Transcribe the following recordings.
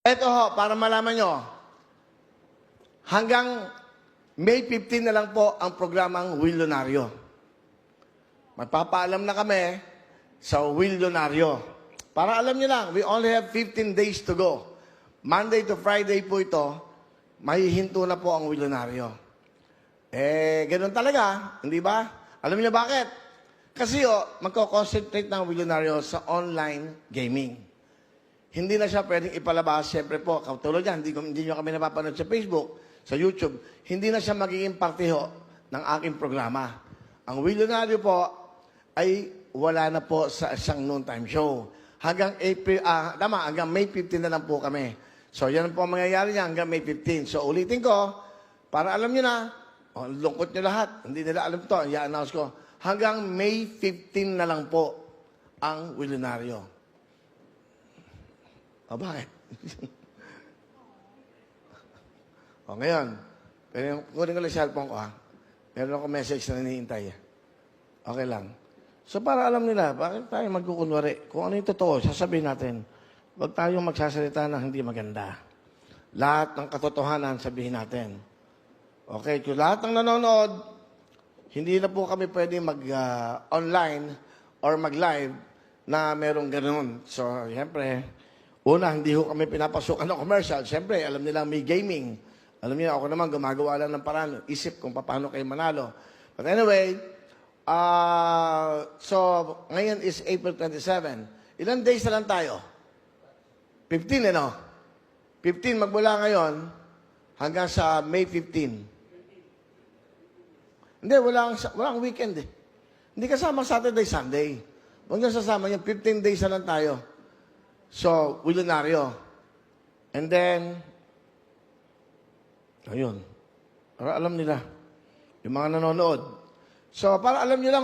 Ito ho, para malaman nyo, hanggang May 15 na lang po ang programang Willonaryo. Magpapaalam na kami sa Willonaryo. Para alam nyo lang, we only have 15 days to go. Monday to Friday po ito, mahihinto na po ang Willonaryo. Ganun talaga, hindi ba? Alam niyo bakit? Kasi magko-concentrate ng Willonaryo sa online gaming. Hindi na siya pwedeng ipalabas. Siyempre po, katulad yan, hindi nyo kami napapanood sa Facebook, sa YouTube. Hindi na siya magiging parte ho ng aking programa. Ang Willonaryo po ay wala na po sa isang noontime show. Hanggang hanggang May 15 na lang po kami. So, yan po ang mangyayari niya hanggang May 15. So, ulitin ko, para alam nyo na, lungkot nyo lahat. Hindi nila alam to. I-announce ko. Hanggang May 15 na lang po ang Willonaryo. O, bakit? Ngayon, kunin ko lang cellphone ko, ha? Meron ako message na hinihintay. Okay lang. So, para alam nila, bakit tayo magkukunwari? Kung ano yung totoo, sasabihin natin. Huwag tayong magsasalita ng hindi maganda. Lahat ng katotohanan, sabihin natin. Okay, kung lahat ng nanonood, hindi na po kami pwede mag-online or mag-live na merong ganoon. So, siyempre, una, hindi ko kami pinapasukan ng commercial. Siyempre, alam nila may gaming. Alam niyo, ako naman gumagawa lang ng paraan. Isip kung paano kayo manalo. But anyway, so, ngayon is April 27. Ilan days na lang tayo? 15, 15 magmula ngayon hanggang sa May 15. Hindi, walang weekend eh. Hindi kasama Saturday, Sunday. Huwag nyo sasama yung 15 days na lang tayo. So, Willonaryo. And then, ayun. Para alam nila. Yung mga nanonood. So, para alam nyo lang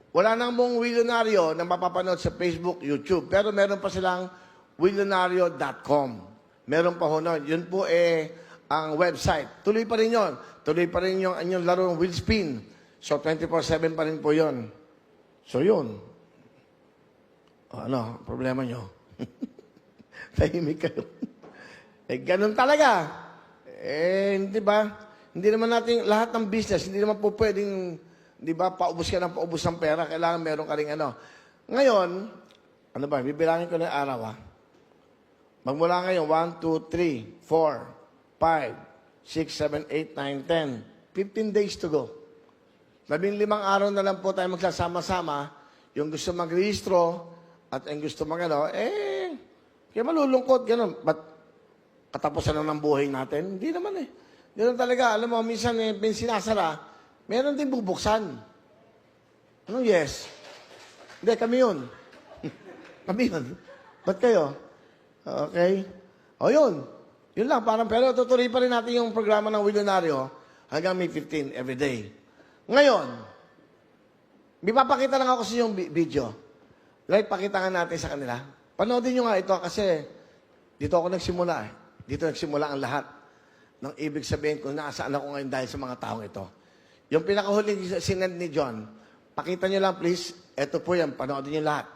wala nang mong Willonaryo na mapapanood sa Facebook, YouTube. Pero meron pa silang willonaryo.com. Meron pa ho nun. Yun po ang website. Tuloy pa rin yun. Tuloy pa rin yung anyong larong Will Spin. So, 24/7 pa rin po yun. So, yun. Ano, problema nyo? Tahimik kayo. Ganun talaga. Hindi ba? Hindi naman natin, lahat ng business, hindi naman po pwedeng, di ba, paubos ka ng paubos ng pera. Kailangan meron ka rin Ngayon, ano ba, bibilangin ko na yung araw, Magmula ngayon, 1, 2, 3, 4, 5, 6, 7, 8, 9, 10. 15 days to go. 15 araw na lang po tayo magsasama-sama. Yung gusto mag-rehistro, at ang gusto kaya malulungkot, gano'n. Ba't katapusan na ng buhay natin? Hindi naman Gano'n talaga. Alam mo, minsan sinasara, meron din bubuksan. Ano, yes? Hindi, kami yun. Kami yun. Ba't kayo? Okay. O yun. Yun lang. Pero tutuloy pa rin natin yung programa ng Willonaryo hanggang May 15 every day. Ngayon, may papakita lang ako sa yung video. Right, pakita nga natin sa kanila. Panoodin nyo nga ito kasi dito ako nagsimula Dito nagsimula ang lahat ng ibig sabihin kung nasaan ako ngayon dahil sa mga taong ito. Yung pinakahuling sinend ni John, pakita nyo lang please. Ito po yan, panoodin nyo lahat.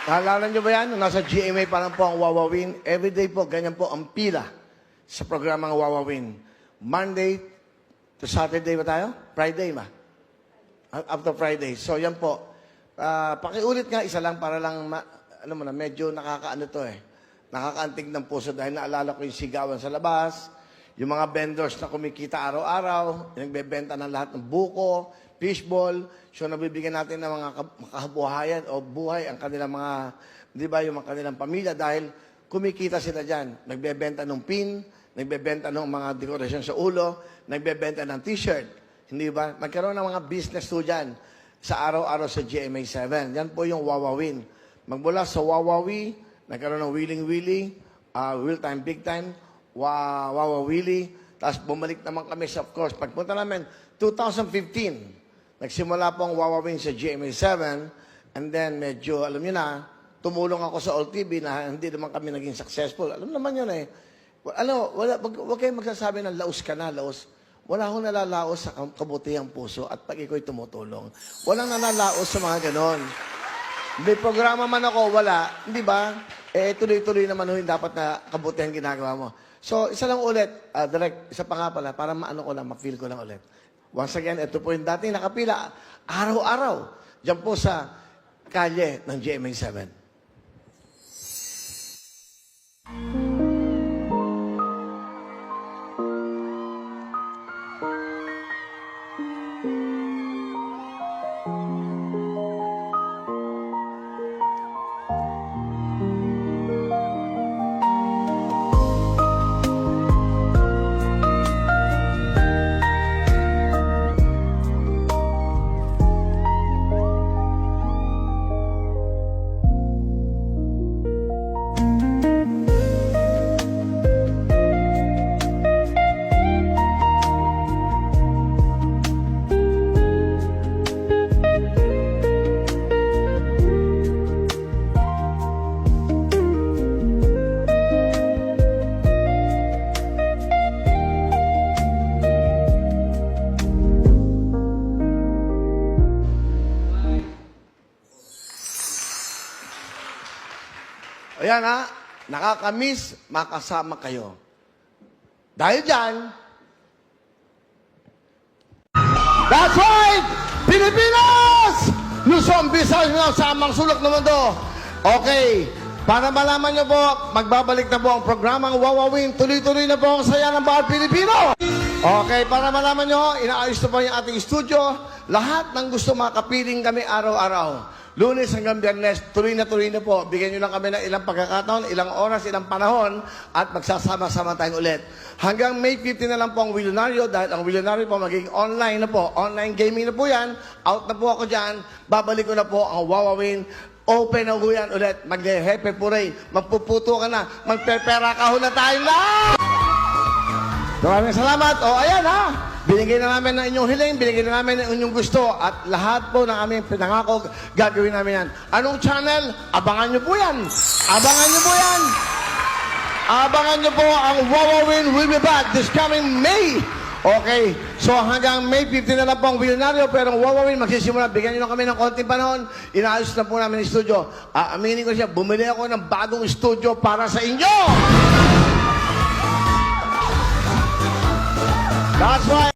Naalala nyo ba yan? Nung nasa GMA pa lang po ang Wawawin. Everyday po, ganyan po ang pila sa programang Wawawin. Monday to Saturday ba tayo? Friday ba? Up to Friday. So yan po. Pakiulit nga, isa lang para lang, alam mo na, medyo nakakaano to eh. Nakakaantig ng puso dahil naalala ko yung sigawan sa labas, yung mga vendors na kumikita araw-araw, yung nagbebenta ng lahat ng buko, fishball, so nabibigyan natin ng mga kabuhayan o buhay ang kanilang mga, di ba, yung mga kanilang pamilya dahil kumikita sila dyan. Nagbebenta ng pin, nagbebenta ng mga dekorasyon sa ulo, nagbebenta ng t-shirt. Hindi ba? Magkaroon ng mga business to dyan sa araw-araw sa GMA 7. Yan po yung Wawawin. Magmula sa Wawawi, nagkaroon ng Willing Willy, Will Time Big Time, Wawa Willy. Tapos bumalik naman kami sa, of course, pagpunta namin, 2015, nagsimula po ang Wawawin sa GMA 7. And then, medyo, alam nyo na, tumulong ako sa All TV na hindi naman kami naging successful. Alam naman yun eh. Wag kayong magsasabi ng laos ka na, laos. Wala akong nalalaos sa kabutihang puso at pag iko'y tumutulong. Walang nalalaos sa mga ganon. May programa man ako, wala. Hindi ba? Tuloy-tuloy naman yung dapat na kabutihang ginagawa mo. So, isa lang ulit, direct, isa pa nga pala, para maano ko lang, ma-feel ko lang ulit. Once again, ito po yung dating nakapila, araw-araw, dyan po sa kalye ng GMA 7. Ayan ha, nakakamiss, makasama kayo. Dahil dyan, that's right! Pilipinas! Luzon, Visayas, samang sulok ng mundo. Okay, para malaman nyo po, magbabalik na po ang programang Wawawin. Tuloy-tuloy na po ang saya ng bawat Pilipino. Okay, para malaman nyo, inaayos na po yung ating studio. Lahat ng gusto makapiling kami araw-araw. Lunes hanggang Biyernes, tuloy na po. Bigyan nyo lang kami ng ilang pagkakataon, ilang oras, ilang panahon, at magsasama-sama tayong ulit. Hanggang May 15 na lang po ang Willionario, dahil ang Willionario po magiging online na po. Online gaming na po yan. Out na po ako dyan. Babalik ko na po ang Wawawin. Open na po yan ulit. Mag-hepe po rin. Magpuputo ka na. Magpepera ka na tayong lahat! Maraming salamat. O, ayan ha. Binigay na namin ng inyong hiling, binigay na namin ng inyong gusto, at lahat po ng aming pinangako, gagawin namin yan. Anong channel? Abangan nyo po yan. Abangan nyo po yan. Abangan nyo po ang Wawawin will be back this coming May. Okay, so hanggang May 15 na lang po ang Willionario, pero ang Wawawin magsisimula. Bigyan nyo lang kami ng konting panahon. Inaayos na po namin yung studio. Aminin ko siya, bumili ako ng bagong studio para sa inyo. That's why